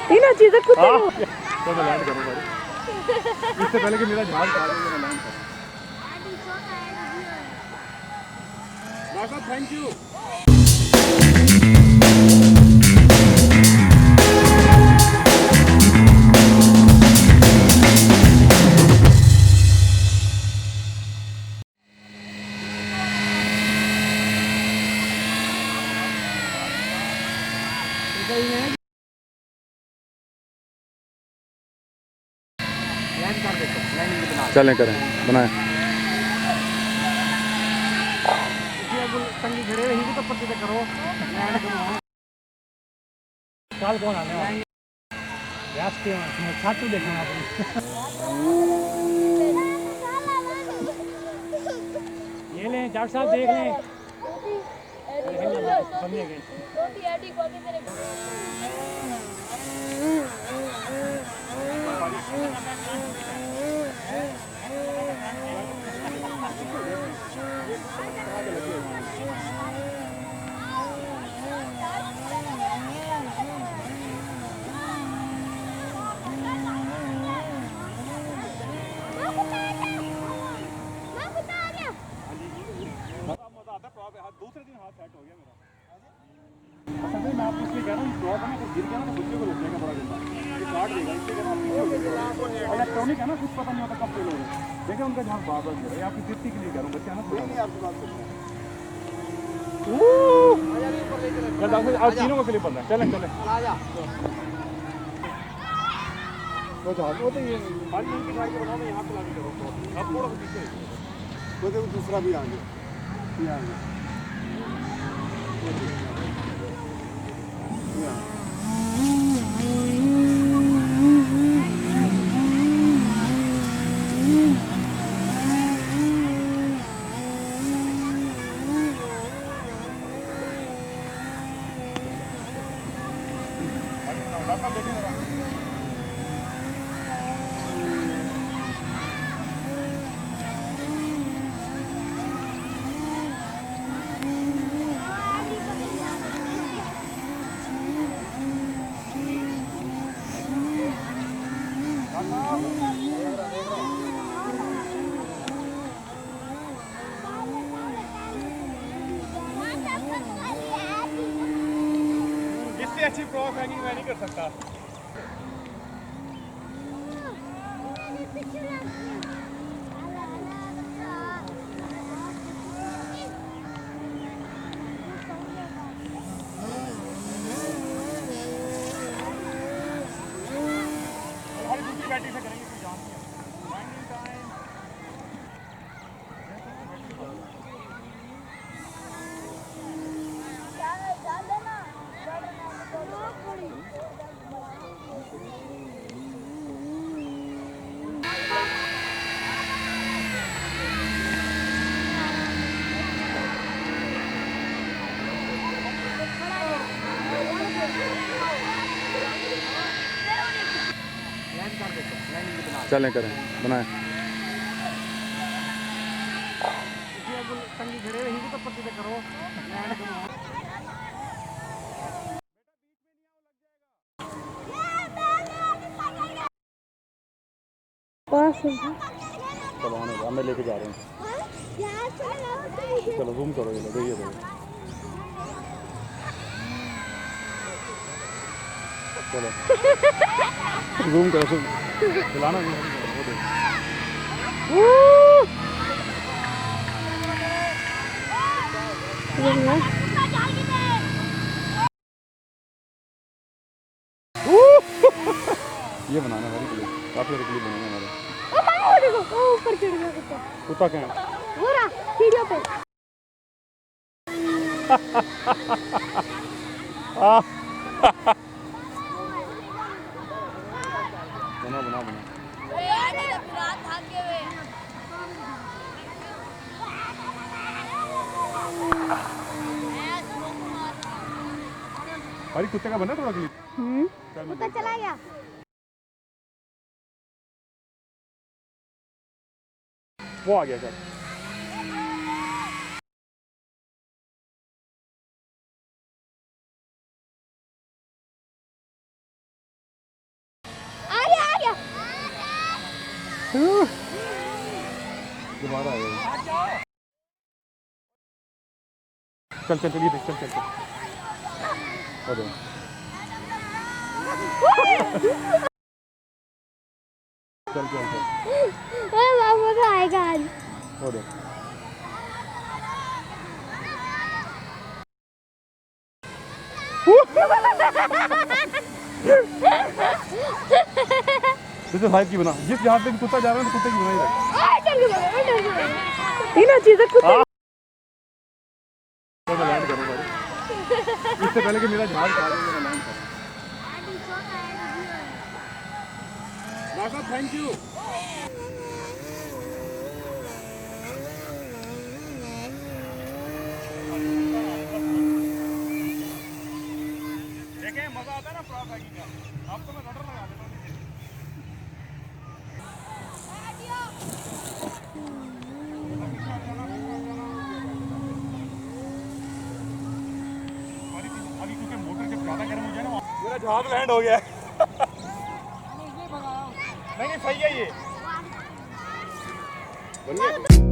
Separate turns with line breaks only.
तीनों चीजें खुद
तो मैं लैंड करूँगा इससे पहले कि मेरा जहाज खा लेगा मैं लैंड करूँ। Thank you. चलें करें बनाए
कल कौन आने वाला छातू देखना ये लें डॉक्टर साहब देख लें
दूसरे दिन हाथ सेट हो गया मेरा। असल में मैं आपको इसलिए कह रहा हूँ ड्रॉप है ना गिर गया ना तो बच्चे को रोक देगा बड़ा गंदा ये काट देगा इसलिए कह रहा हूँ इलेक्ट्रॉनिक है ना कुछ पता नहीं होता कब फेल हो रहा है देखिए उनका जहाँ बार बार गिर आपकी सेफ्टी के लिए कह रहा हूँ बच्चे ना नहीं आपकी बात करते हैं आज तीनों को क्लिप बनना है चलें चलें वो तो ये खाली इनकी साइड के बनाओ मैं यहाँ पे लाके करूँ अब थोड़ा पीछे वो देखो दूसरा भी आ गया अच्छी प्रो फ्लाइंग मैं नहीं कर सकता हमारी दूसरी बैटरी से करेंगे कोई जान
चलें करें बनाए
खड़े रहेंगे तो पत्ती करो
चलो हमें लेके जा रहे हैं चलो जूम करो ये देखिए चलो जूम करो चलाना नहीं वो देखो ये बनाना हमारी क्लिप काफी सारी क्लिप बनाना हमारे
ऊपर चढ़ गया
कुत्ता क्या है
वो रहा सीढ़ियों पे
बना बना बना अरे कुत्ते का बना थोड़ा क्लिप।
कुत्ता चला गया।
वो आ गया सर।
आ गया।
दोबारा आएगा। चल चल चलिए चल चल चल। और चल चल चल।
बाबू तो आएगा आज।
और जैसे भाई की बना, जिस जहाँ पे कुत्ता जा रहा है तो कुत्ते की बना ही रहे।
तीनों चीजें कुत्ते।
मैं लैंड करूँगा इससे पहले कि मेरा जहाज खा जाए, मैं लैंड करूँ। Thank you. देखें मजा आता है ना फ्रॉग बैगिंग का। आपको मैं रडर लगा देता हूँ। अभी क्योंकि मोटर जब ज़्यादा गर्म हो जाए ना, मेरा जहाज लैंड हो गया है। नहीं सही है ये। बन गया।